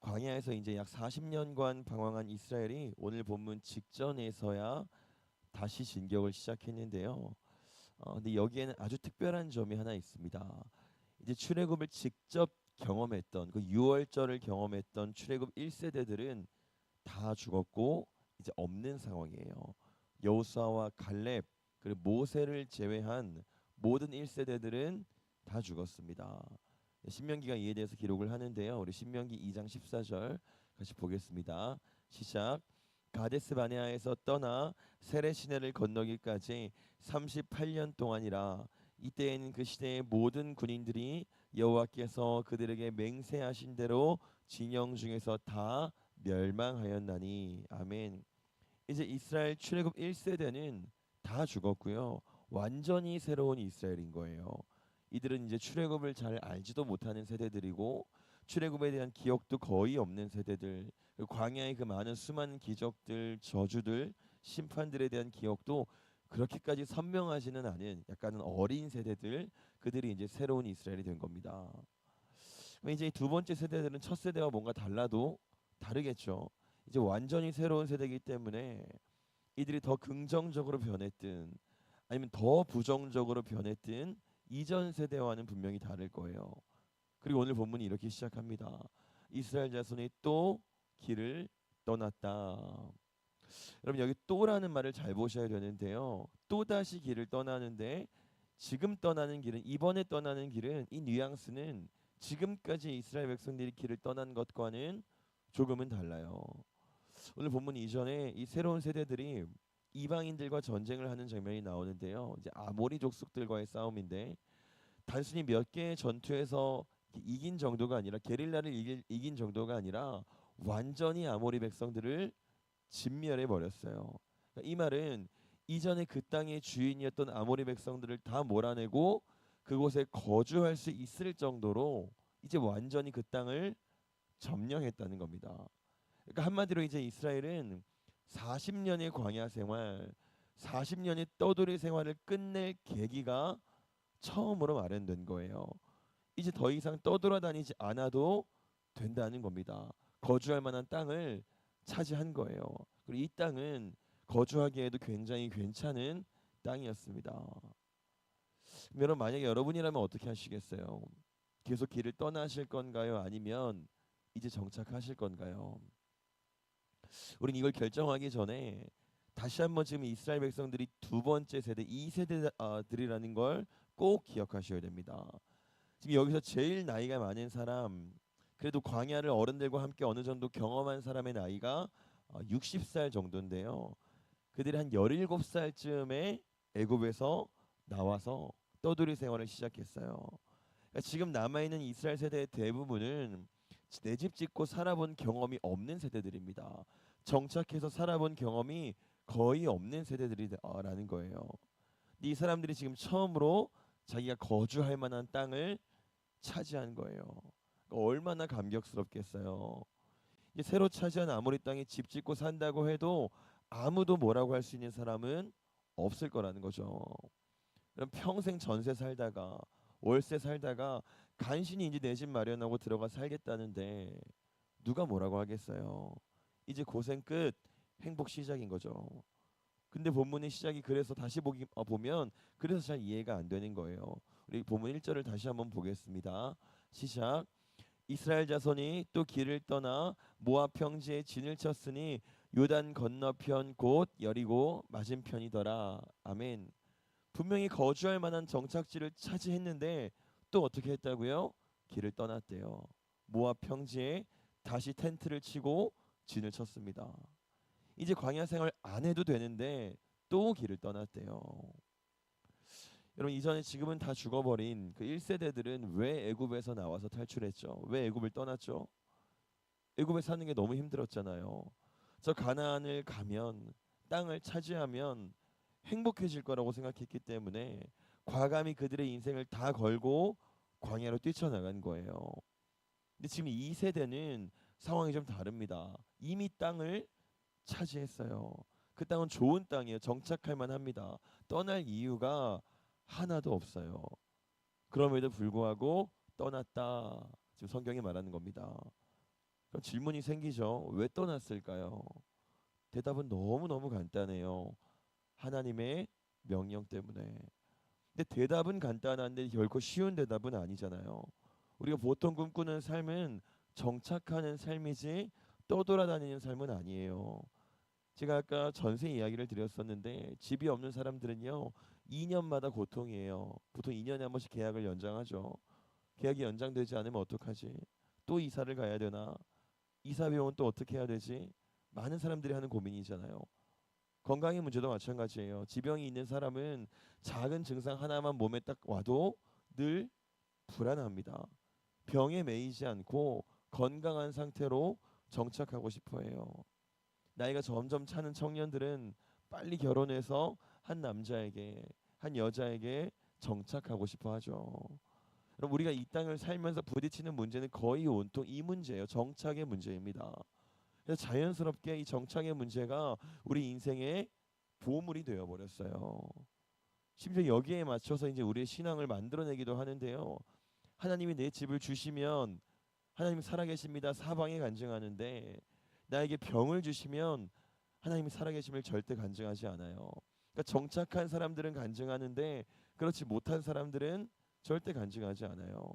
광야에서 이제 약 40년간 방황한 이스라엘이 오늘 본문 직전에서야 다시 진격을 시작했는데요. 근데 여기에는 아주 특별한 점이 하나 있습니다. 이제 출애굽을 직접 경험했던 그 유월절을 경험했던 출애굽 1세대들은 다 죽었고 이제 없는 상황이에요. 여호수아와 갈렙 그리고 모세를 제외한 모든 1세대들은 다 죽었습니다. 신명기가 이에 대해서 기록을 하는데요. 우리 신명기 2장 14절 같이 보겠습니다. 시작. 가데스 바네아에서 떠나 세레 시내를 건너기까지 38년 동안이라. 이때에는 그 시대의 모든 군인들이 여호와께서 그들에게 맹세하신 대로 진영 중에서 다 멸망하였나니. 아멘. 이제 이스라엘 출애굽 1세대는 다 죽었고요. 완전히 새로운 이스라엘인 거예요. 이들은 이제 출애굽을 잘 알지도 못하는 세대들이고 출애굽에 대한 기억도 거의 없는 세대들. 그리고 광야의 그 많은 수많은 기적들, 저주들, 심판들에 대한 기억도 그렇게까지 선명하지는 않은 약간은 어린 세대들, 그들이 이제 새로운 이스라엘이 된 겁니다. 이제 두 번째 세대들은 첫 세대와 뭔가 달라도 다르겠죠. 이제 완전히 새로운 세대이기 때문에 이들이 더 긍정적으로 변했든 아니면 더 부정적으로 변했든 이전 세대와는 분명히 다를 거예요. 그리고 오늘 본문이 이렇게 시작합니다. 이스라엘 자손이 또 길을 떠났다. 여러분 여기 또라는 말을 잘 보셔야 되는데요. 또 다시 길을 떠나는데 지금 떠나는 길은 이번에 떠나는 길은 이 뉘앙스는 지금까지 이스라엘 백성들이 길을 떠난 것과는 조금은 달라요. 오늘 본문 이전에 이 새로운 세대들이 이방인들과 전쟁을 하는 장면이 나오는데요. 이제 아모리 족속들과의 싸움인데 단순히 몇 개의 전투에서 이긴 정도가 아니라 게릴라를 이긴 정도가 아니라 완전히 아모리 백성들을 진멸해 버렸어요. 그러니까 이 말은 이전에 그 땅의 주인이었던 아모리 백성들을 다 몰아내고 그곳에 거주할 수 있을 정도로 이제 완전히 그 땅을 점령했다는 겁니다. 그러니까 한마디로 이제 이스라엘은 40년의 광야 생활, 40년의 떠돌이 생활을 끝낼 계기가 처음으로 마련된 거예요. 이제 더 이상 떠돌아다니지 않아도 된다는 겁니다. 거주할 만한 땅을 차지한 거예요. 그리고 이 땅은 거주하기에도 굉장히 괜찮은 땅이었습니다. 여러분 만약에 여러분이라면 어떻게 하시겠어요? 계속 길을 떠나실 건가요? 아니면 이제 정착하실 건가요? 우린 이걸 결정하기 전에 다시 한번 지금 이스라엘 백성들이 두 번째 세대, 이 세대들이라는 걸 꼭 기억하셔야 됩니다. 지금 여기서 제일 나이가 많은 사람, 그래도 광야를 어른들과 함께 어느 정도 경험한 사람의 나이가 60살 정도인데요. 그들이 한 17살쯤에 애굽에서 나와서 떠돌이 생활을 시작했어요. 그러니까 지금 남아있는 이스라엘 세대의 대부분은 내 집 짓고 살아본 경험이 없는 세대들입니다. 정착해서 살아본 경험이 거의 없는 세대들이라는 거예요. 이 사람들이 지금 처음으로 자기가 거주할 만한 땅을 차지한 거예요. 그러니까 얼마나 감격스럽겠어요. 이제 새로 차지한 아모리 땅에 집 짓고 산다고 해도 아무도 뭐라고 할 수 있는 사람은 없을 거라는 거죠. 그럼 평생 전세 살다가 월세 살다가 간신히 이제 내 집 마련하고 들어가 살겠다는데 누가 뭐라고 하겠어요. 이제 고생 끝, 행복 시작인 거죠. 근데 본문의 시작이 그래서 다시 보면 그래서 잘 이해가 안 되는 거예요. 우리 본문 1절을 다시 한번 보겠습니다. 시작. 이스라엘 자손이 또 길을 떠나 모압 평지에 진을 쳤으니 요단 건너편 곧 여리고 맞은편이더라. 아멘. 분명히 거주할 만한 정착지를 차지했는데 또 어떻게 했다고요? 길을 떠났대요. 모압 평지에 다시 텐트를 치고 진을 쳤습니다. 이제 광야 생활 안 해도 되는데 또 길을 떠났대요. 여러분 이전에 지금은 다 죽어버린 그 1세대들은 왜 애굽에서 나와서 탈출했죠? 왜 애굽을 떠났죠? 애굽에 사는 게 너무 힘들었잖아요. 저 가나안을 가면 땅을 차지하면 행복해질 거라고 생각했기 때문에 과감히 그들의 인생을 다 걸고 광야로 뛰쳐나간 거예요. 근데 지금 이 세대는 상황이 좀 다릅니다. 이미 땅을 차지했어요. 그 땅은 좋은 땅이에요. 정착할 만합니다. 떠날 이유가 하나도 없어요. 그럼에도 불구하고 떠났다. 지금 성경이 말하는 겁니다. 그럼 질문이 생기죠. 왜 떠났을까요? 대답은 너무너무 간단해요. 하나님의 명령 때문에. 근데 대답은 간단한데 결코 쉬운 대답은 아니잖아요. 우리가 보통 꿈꾸는 삶은 정착하는 삶이지 떠돌아다니는 삶은 아니에요. 제가 아까 전세 이야기를 드렸었는데 집이 없는 사람들은요 2년마다 고통이에요. 보통 2년에 한 번씩 계약을 연장하죠. 계약이 연장되지 않으면 어떡하지? 또 이사를 가야 되나? 이사 비용은 또 어떻게 해야 되지? 많은 사람들이 하는 고민이잖아요. 건강의 문제도 마찬가지예요. 지병이 있는 사람은 작은 증상 하나만 몸에 딱 와도 늘 불안합니다. 병에 매이지 않고 건강한 상태로 정착하고 싶어 해요. 나이가 점점 차는 청년들은 빨리 결혼해서 한 남자에게, 한 여자에게 정착하고 싶어 하죠. 그럼 우리가 이 땅을 살면서 부딪히는 문제는 거의 온통 이 문제예요. 정착의 문제입니다. 그래서 자연스럽게 이 정착의 문제가 우리 인생의 보물이 되어 버렸어요. 심지어 여기에 맞춰서 이제 우리의 신앙을 만들어내기도 하는데요. 하나님이 내 집을 주시면 하나님 살아계십니다. 사방에 간증하는데 나에게 병을 주시면 하나님이 살아계심을 절대 간증하지 않아요. 그러니까 정착한 사람들은 간증하는데 그렇지 못한 사람들은 절대 간증하지 않아요.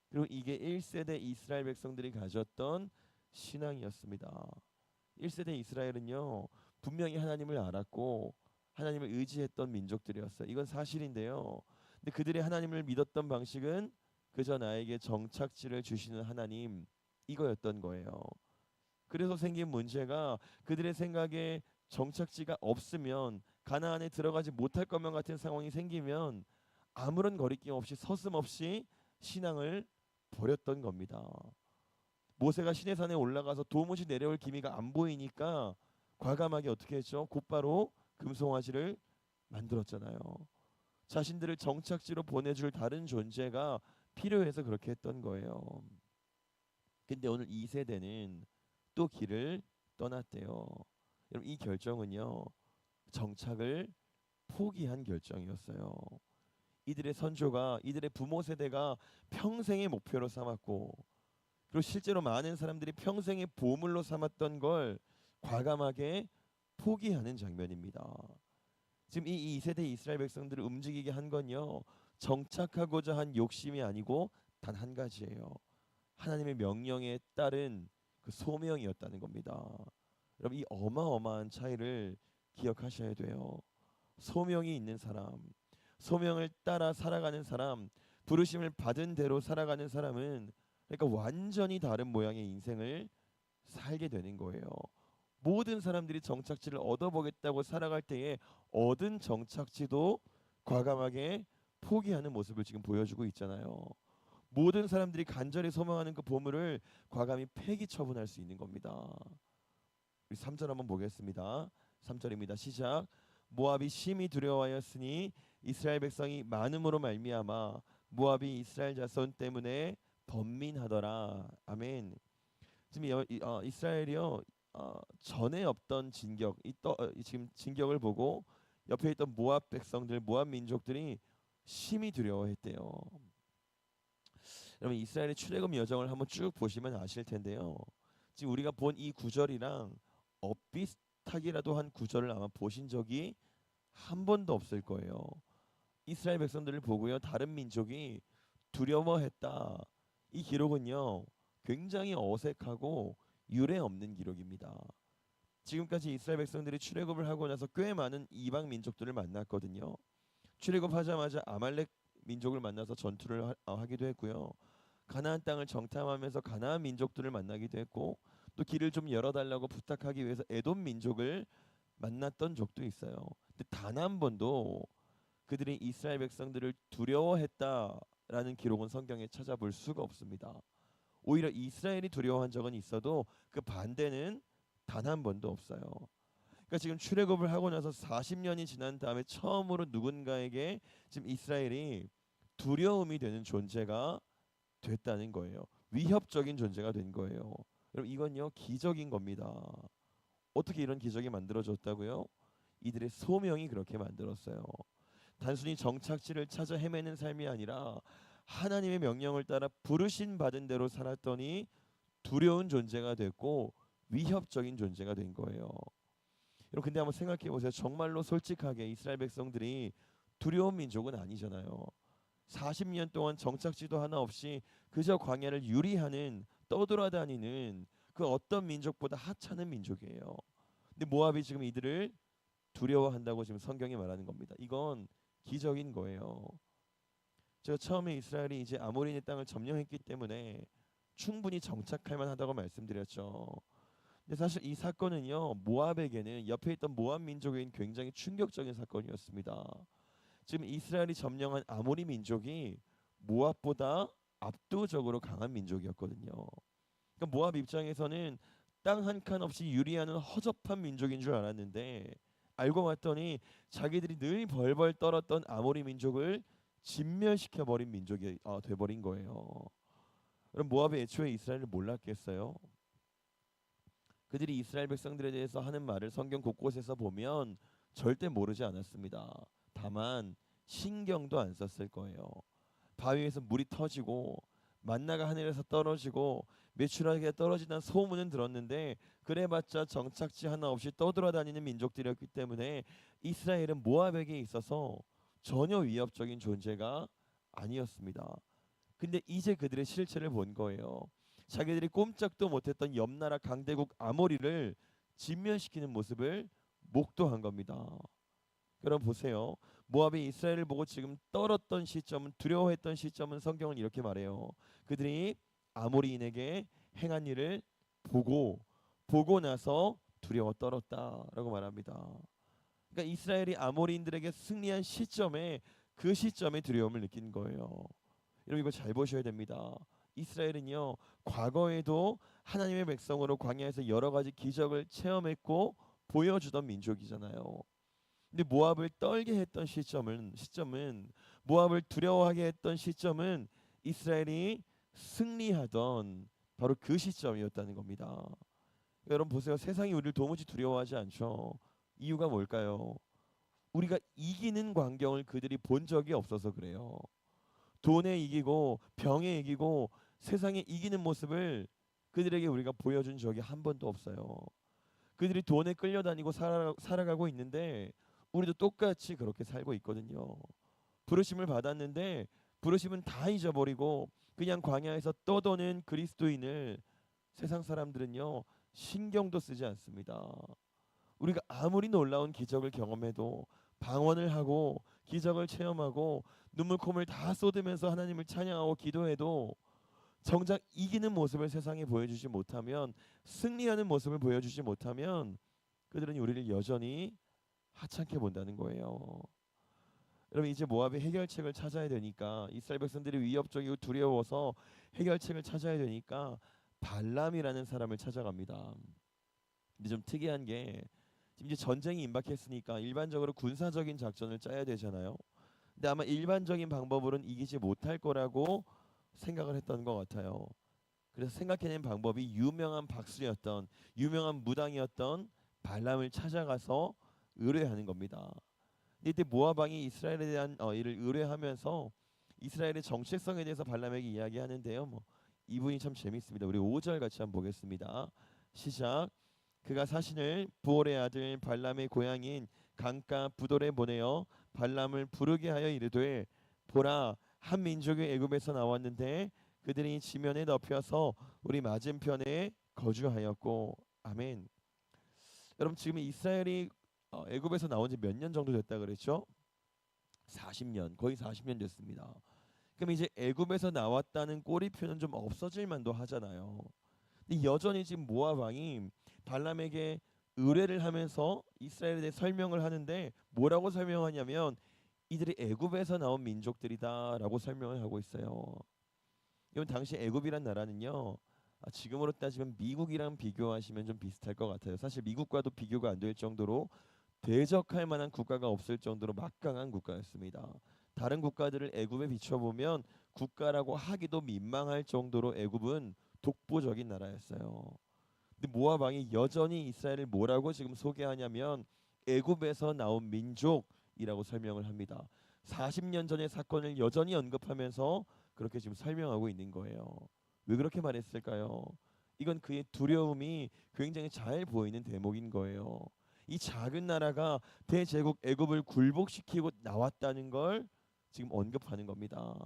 그리고 이게 1세대 이스라엘 백성들이 가졌던 신앙이었습니다. 1세대 이스라엘은요 분명히 하나님을 알았고 하나님을 의지했던 민족들이었어요. 이건 사실인데요. 근데 그들이 하나님을 믿었던 방식은 그저 나에게 정착지를 주시는 하나님 이거였던 거예요. 그래서 생긴 문제가 그들의 생각에 정착지가 없으면 가나안에 들어가지 못할 것만 같은 상황이 생기면 아무런 거리낌 없이 서슴없이 신앙을 버렸던 겁니다. 모세가 시내산에 올라가서 도무지 내려올 기미가 안 보이니까 과감하게 어떻게 했죠? 곧바로 금송아지를 만들었잖아요. 자신들을 정착지로 보내줄 다른 존재가 필요해서 그렇게 했던 거예요. 근데 오늘 이 세대는 또 길을 떠났대요. 여러분 이 결정은요 정착을 포기한 결정이었어요. 이들의 선조가 이들의 부모 세대가 평생의 목표로 삼았고 그리고 실제로 많은 사람들이 평생의 보물로 삼았던 걸 과감하게 포기하는 장면입니다. 지금 이 2세대 이스라엘 백성들을 움직이게 한 건요 정착하고자 한 욕심이 아니고 단 한 가지예요. 하나님의 명령에 따른 그 소명이었다는 겁니다. 여러분 이 어마어마한 차이를 기억하셔야 돼요. 소명이 있는 사람, 소명을 따라 살아가는 사람, 부르심을 받은 대로 살아가는 사람은 그러니까 완전히 다른 모양의 인생을 살게 되는 거예요. 모든 사람들이 정착지를 얻어보겠다고 살아갈 때에 얻은 정착지도 과감하게 포기하는 모습을 지금 보여주고 있잖아요. 모든 사람들이 간절히 소망하는 그 보물을 과감히 폐기 처분할 수 있는 겁니다. 우리 3절 한번 보겠습니다. 3절입니다. 시작. 모압이 심히 두려워하였으니 이스라엘 백성이 많음으로 말미암아 모압이 이스라엘 자손 때문에 번민하더라. 아멘. 지금 이스라엘이요 전에 없던 진격, 지금 진격을 보고 옆에 있던 모압 백성들, 모압 민족들이 심히 두려워했대요. 여러분 이스라엘의 출애굽 여정을 한번 쭉 보시면 아실 텐데요. 지금 우리가 본 이 구절이랑 엇비슷하기라도 한 구절을 아마 보신 적이 한 번도 없을 거예요. 이스라엘 백성들을 보고요 다른 민족이 두려워했다. 이 기록은요 굉장히 어색하고 유례 없는 기록입니다. 지금까지 이스라엘 백성들이 출애굽을 하고 나서 꽤 많은 이방 민족들을 만났거든요. 출애굽하자마자 아말렉 민족을 만나서 전투를 하기도 했고요. 가나안 땅을 정탐하면서 가나안 민족들을 만나기도 했고 또 길을 좀 열어달라고 부탁하기 위해서 에돔 민족을 만났던 적도 있어요. 근데 단 한 번도 그들이 이스라엘 백성들을 두려워했다라는 기록은 성경에 찾아볼 수가 없습니다. 오히려 이스라엘이 두려워한 적은 있어도 그 반대는 단 한 번도 없어요. 그러니까 지금 출애굽을 하고 나서 40년이 지난 다음에 처음으로 누군가에게 지금 이스라엘이 두려움이 되는 존재가 됐다는 거예요. 위협적인 존재가 된 거예요. 여러분 이건요 기적인 겁니다. 어떻게 이런 기적이 만들어졌다고요? 이들의 소명이 그렇게 만들었어요. 단순히 정착지를 찾아 헤매는 삶이 아니라 하나님의 명령을 따라 부르신 받은 대로 살았더니 두려운 존재가 됐고 위협적인 존재가 된 거예요. 여러분 근데 한번 생각해 보세요. 정말로 솔직하게 이스라엘 백성들이 두려운 민족은 아니잖아요. 40년 동안 정착지도 하나 없이 그저 광야를 유리하는 떠돌아다니는 그 어떤 민족보다 하찮은 민족이에요. 근데 모압이 지금 이들을 두려워한다고 지금 성경이 말하는 겁니다. 이건 기적인 거예요. 제가 처음에 이스라엘이 이제 아모리의 땅을 점령했기 때문에 충분히 정착할 만하다고 말씀드렸죠. 근데 사실 이 사건은요, 모압에게는 옆에 있던 모압 민족에게는 굉장히 충격적인 사건이었습니다. 지금 이스라엘이 점령한 아모리 민족이 모압보다 압도적으로 강한 민족이었거든요. 그러니까 모압 입장에서는 땅 한 칸 없이 유리하는 허접한 민족인 줄 알았는데 알고 봤더니 자기들이 늘 벌벌 떨었던 아모리 민족을 진멸시켜 버린 민족이 돼버린 거예요. 그럼 모압이 애초에 이스라엘을 몰랐겠어요? 그들이 이스라엘 백성들에 대해서 하는 말을 성경 곳곳에서 보면 절대 모르지 않았습니다. 다만 신경도 안 썼을 거예요. 바위에서 물이 터지고 만나가 하늘에서 떨어지고 메추라기가 떨어진다는 소문은 들었는데 그래봤자 정착지 하나 없이 떠돌아다니는 민족들이었기 때문에 이스라엘은 모압에게 있어서 전혀 위협적인 존재가 아니었습니다. 근데 이제 그들의 실체를 본 거예요. 자기들이 꼼짝도 못했던 옆나라 강대국 아모리를 진멸시키는 모습을 목도한 겁니다. 여러분 보세요. 모압이 이스라엘을 보고 지금 떨었던 시점은 두려워했던 시점은 성경은 이렇게 말해요. 그들이 아모리인에게 행한 일을 보고 나서 두려워 떨었다라고 말합니다. 그러니까 이스라엘이 아모리인들에게 승리한 시점에 그 시점에 두려움을 느낀 거예요. 여러분 이거 잘 보셔야 됩니다. 이스라엘은요 과거에도 하나님의 백성으로 광야에서 여러 가지 기적을 체험했고 보여주던 민족이잖아요. 근데 모압을 떨게 했던 시점은 모압을 두려워하게 했던 시점은 이스라엘이 승리하던 바로 그 시점이었다는 겁니다. 여러분 보세요. 세상이 우리를 도무지 두려워하지 않죠. 이유가 뭘까요? 우리가 이기는 광경을 그들이 본 적이 없어서 그래요. 돈에 이기고 병에 이기고 세상에 이기는 모습을 그들에게 우리가 보여준 적이 한 번도 없어요. 그들이 돈에 끌려다니고 살아가고 있는데 우리도 똑같이 그렇게 살고 있거든요. 부르심을 받았는데 부르심은 다 잊어버리고 그냥 광야에서 떠도는 그리스도인을 세상 사람들은요 신경도 쓰지 않습니다. 우리가 아무리 놀라운 기적을 경험해도 방언을 하고 기적을 체험하고 눈물 콧물 다 쏟으면서 하나님을 찬양하고 기도해도 정작 이기는 모습을 세상에 보여주지 못하면 승리하는 모습을 보여주지 못하면 그들은 우리를 여전히 하찮게 본다는 거예요. 여러분 이제 모압의 해결책을 찾아야 되니까 이스라엘 백성들이 위협적이고 두려워서 해결책을 찾아야 되니까 발람이라는 사람을 찾아갑니다. 근데 좀 특이한 게 지금 이제 전쟁이 임박했으니까 일반적으로 군사적인 작전을 짜야 되잖아요. 근데 아마 일반적인 방법으로는 이기지 못할 거라고 생각을 했던 것 같아요. 그래서 생각해낸 방법이 유명한 무당이었던 발람을 찾아가서 의뢰하는 겁니다. 근데 이때 모압 왕이 이스라엘에 대한 이를 의뢰하면서 이스라엘의 정체성에 대해서 발람에게 이야기하는데요. 이분이 참 재밌습니다. 우리 5절 같이 한번 보겠습니다. 시작. 그가 사신을 부올의 아들 발람의 고향인 강가 부돌에 보내어 발람을 부르게 하여 이르되 보라 한 민족이 애굽에서 나왔는데 그들이 지면에 덮여서 우리 맞은편에 거주하였고 아멘. 여러분 지금 이스라엘이 애굽에서 나온 지 몇 년 정도 됐다 그랬죠? 40년 거의 40년 됐습니다. 그럼 이제 애굽에서 나왔다는 꼬리표는 좀 없어질 만도 하잖아요. 근데 여전히 지금 모압 왕이 발람에게 의뢰를 하면서 이스라엘에 대해 설명을 하는데 뭐라고 설명하냐면 이들이 애굽에서 나온 민족들이다라고 설명을 하고 있어요. 이건 당시 애굽이란 나라는요. 지금으로 따지면 미국이랑 비교하시면 좀 비슷할 것 같아요. 사실 미국과도 비교가 안 될 정도로 대적할 만한 국가가 없을 정도로 막강한 국가였습니다. 다른 국가들을 애굽에 비춰보면 국가라고 하기도 민망할 정도로 애굽은 독보적인 나라였어요. 근데 모압 왕이 여전히 이스라엘을 뭐라고 지금 소개하냐면 애굽에서 나온 민족이라고 설명을 합니다. 40년 전의 사건을 여전히 언급하면서 그렇게 지금 설명하고 있는 거예요. 왜 그렇게 말했을까요? 이건 그의 두려움이 굉장히 잘 보이는 대목인 거예요. 이 작은 나라가 대제국 애굽을 굴복시키고 나왔다는 걸 지금 언급하는 겁니다.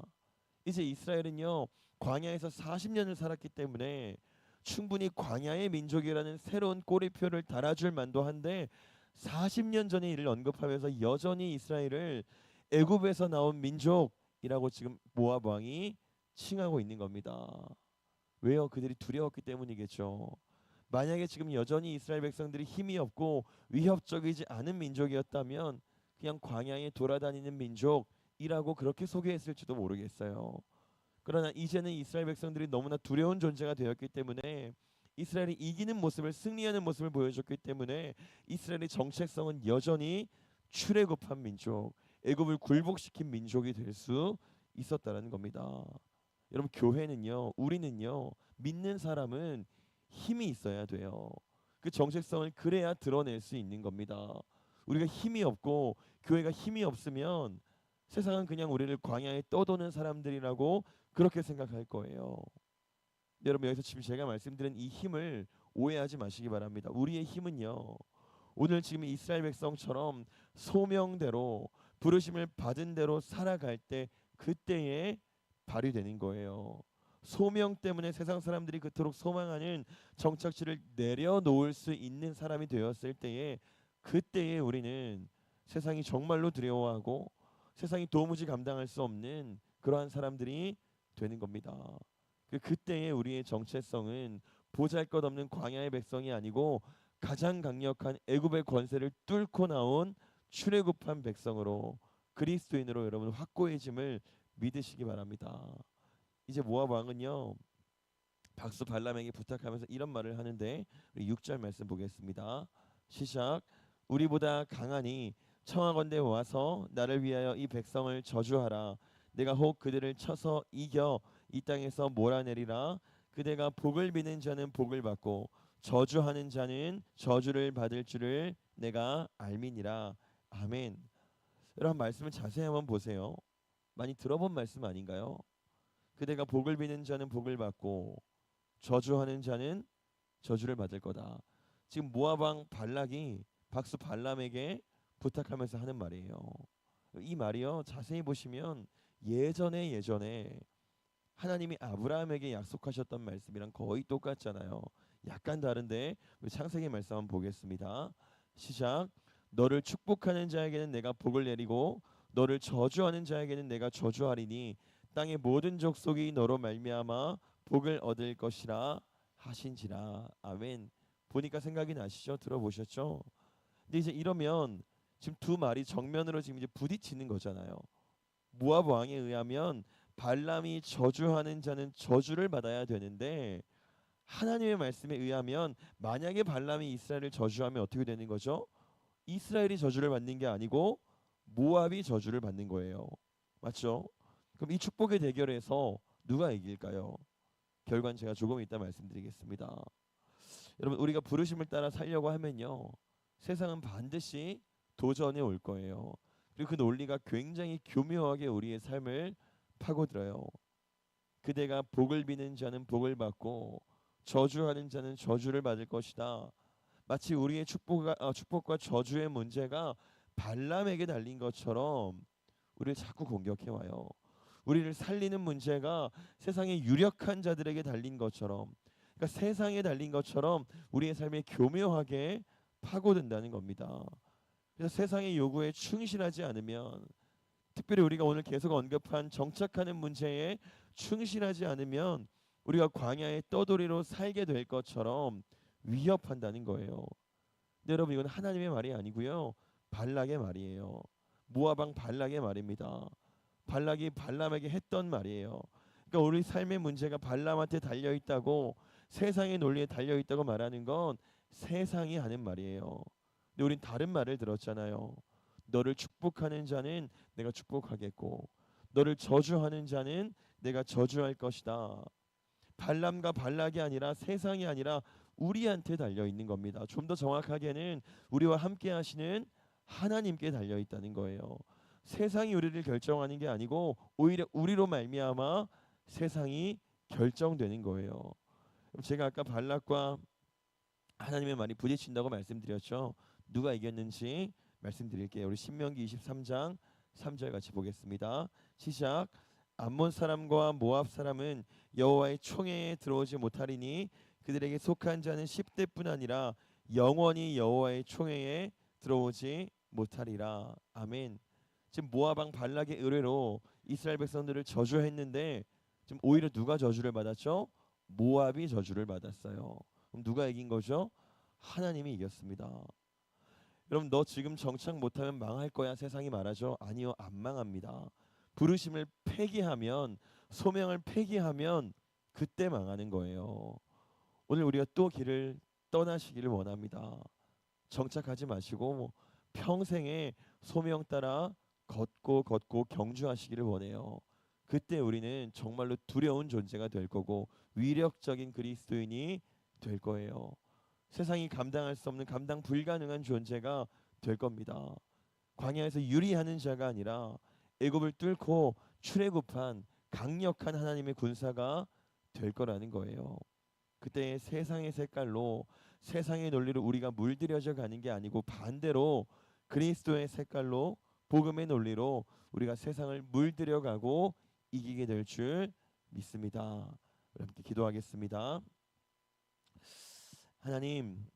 이제 이스라엘은요, 광야에서 40년을 살았기 때문에 충분히 광야의 민족이라는 새로운 꼬리표를 달아줄 만도 한데, 40년 전의 일을 언급하면서 여전히 이스라엘을 애굽에서 나온 민족이라고 지금 모압 왕이 칭하고 있는 겁니다. 왜요? 그들이 두려웠기 때문이겠죠. 만약에 지금 여전히 이스라엘 백성들이 힘이 없고 위협적이지 않은 민족이었다면 그냥 광야에 돌아다니는 민족이라고 그렇게 소개했을지도 모르겠어요. 그러나 이제는 이스라엘 백성들이 너무나 두려운 존재가 되었기 때문에, 이스라엘이 이기는 모습을, 승리하는 모습을 보여줬기 때문에 이스라엘의 정체성은 여전히 출애굽한 민족, 애굽을 굴복시킨 민족이 될 수 있었다라는 겁니다. 여러분, 교회는요, 우리는요, 믿는 사람은 힘이 있어야 돼요. 그 정체성을 그래야 드러낼 수 있는 겁니다. 우리가 힘이 없고 교회가 힘이 없으면 세상은 그냥 우리를 광야에 떠도는 사람들이라고 그렇게 생각할 거예요. 여러분, 여기서 지금 제가 말씀드린 이 힘을 오해하지 마시기 바랍니다. 우리의 힘은요, 오늘 지금 이스라엘 백성처럼 소명대로, 부르심을 받은 대로 살아갈 때, 그때에 발휘되는 거예요. 소명 때문에 세상 사람들이 그토록 소망하는 정착지를 내려놓을 수 있는 사람이 되었을 때에, 그때에 우리는 세상이 정말로 두려워하고 세상이 도무지 감당할 수 없는 그러한 사람들이 되는 겁니다. 그때에 우리의 정체성은 보잘것없는 광야의 백성이 아니고 가장 강력한 애굽의 권세를 뚫고 나온 출애굽한 백성으로, 그리스도인으로 여러분 확고해짐을 믿으시기 바랍니다. 이제 모압 왕은요, 박수 발람에게 부탁하면서 이런 말을 하는데, 우리 6절 말씀 보겠습니다. 시작. 우리보다 강하니 청하건대 와서 나를 위하여 이 백성을 저주하라. 내가 혹 그들을 쳐서 이겨 이 땅에서 몰아내리라. 그대가 복을 비는 자는 복을 받고 저주하는 자는 저주를 받을 줄을 내가 알미니라. 아멘. 여러분, 말씀을 자세히 한번 보세요. 많이 들어본 말씀 아닌가요? 그대가 복을 비는 자는 복을 받고 저주하는 자는 저주를 받을 거다. 지금 모압 왕 발락이 박수 발람에게 부탁하면서 하는 말이에요. 이 말이요, 자세히 보시면 예전에 하나님이 아브라함에게 약속하셨던 말씀이랑 거의 똑같잖아요. 약간 다른데 우리 창세기 말씀 한번 보겠습니다. 시작. 너를 축복하는 자에게는 내가 복을 내리고 너를 저주하는 자에게는 내가 저주하리니 땅의 모든 족속이 너로 말미암아 복을 얻을 것이라 하신지라. 아멘. 보니까 생각이 나시죠? 들어보셨죠? 근데 이제 이러면 지금 두 말이 정면으로 지금 이제 부딪히는 거잖아요. 모압 왕에 의하면 발람이 저주하는 자는 저주를 받아야 되는데, 하나님의 말씀에 의하면 만약에 발람이 이스라엘을 저주하면 어떻게 되는 거죠? 이스라엘이 저주를 받는 게 아니고 모압이 저주를 받는 거예요. 맞죠? 그럼 이 축복의 대결에서 누가 이길까요? 결과는 제가 조금 이따 말씀드리겠습니다. 여러분, 우리가 부르심을 따라 살려고 하면요, 세상은 반드시 도전에 올 거예요. 그리고 그 논리가 굉장히 교묘하게 우리의 삶을 파고들어요. 그대가 복을 비는 자는 복을 받고 저주하는 자는 저주를 받을 것이다. 마치 우리의 축복과 저주의 문제가 발람에게 달린 것처럼 우리를 자꾸 공격해 와요. 우리를 살리는 문제가 세상의 유력한 자들에게 달린 것처럼, 그러니까 세상에 달린 것처럼 우리의 삶에 교묘하게 파고든다는 겁니다. 그래서 세상의 요구에 충실하지 않으면, 특별히 우리가 오늘 계속 언급한 정착하는 문제에 충실하지 않으면 우리가 광야의 떠돌이로 살게 될 것처럼 위협한다는 거예요. 근데 여러분, 이건 하나님의 말이 아니고요, 발락의 말이에요. 모압 왕 발락의 말입니다. 발락이 발람에게 했던 말이에요. 그러니까 우리 삶의 문제가 발람한테 달려 있다고, 세상의 논리에 달려 있다고 말하는 건 세상이 하는 말이에요. 근데 우린 다른 말을 들었잖아요. 너를 축복하는 자는 내가 축복하겠고 너를 저주하는 자는 내가 저주할 것이다. 발람과 발락이 아니라 세상이 아니라 우리한테 달려 있는 겁니다. 좀 더 정확하게는 우리와 함께 하시는 하나님께 달려 있다는 거예요. 세상이 우리를 결정하는 게 아니고 오히려 우리로 말미암아 세상이 결정되는 거예요. 그럼 제가 아까 발락과 하나님의 말이 부딪힌다고 말씀드렸죠. 누가 이겼는지 말씀드릴게요. 우리 신명기 23장 3절 같이 보겠습니다. 시작. 암몬 사람과 모압 사람은 여호와의 총회에 들어오지 못하리니 그들에게 속한 자는 10대뿐 아니라 영원히 여호와의 총회에 들어오지 못하리라. 아멘. 지금 모압 왕 발락의 의뢰로 이스라엘 백성들을 저주했는데 지금 오히려 누가 저주를 받았죠? 모압이 저주를 받았어요. 그럼 누가 이긴 거죠? 하나님이 이겼습니다. 여러분, 너 지금 정착 못하면 망할 거야 세상이 말하죠. 아니요, 안 망합니다. 부르심을 폐기하면, 소명을 폐기하면 그때 망하는 거예요. 오늘 우리가 또 길을 떠나시기를 원합니다. 정착하지 마시고 평생에 소명 따라 걷고 경주하시기를 원해요. 그때 우리는 정말로 두려운 존재가 될 거고 위력적인 그리스도인이 될 거예요. 세상이 감당할 수 없는, 감당 불가능한 존재가 될 겁니다. 광야에서 유리하는 자가 아니라 애굽을 뚫고 출애굽한 강력한 하나님의 군사가 될 거라는 거예요. 그때 세상의 색깔로, 세상의 논리로 우리가 물들여져 가는 게 아니고 반대로 그리스도의 색깔로, 복음의 논리로 우리가 세상을 물들여가고 이기게 될 줄 믿습니다. 함께 기도하겠습니다. 하나님,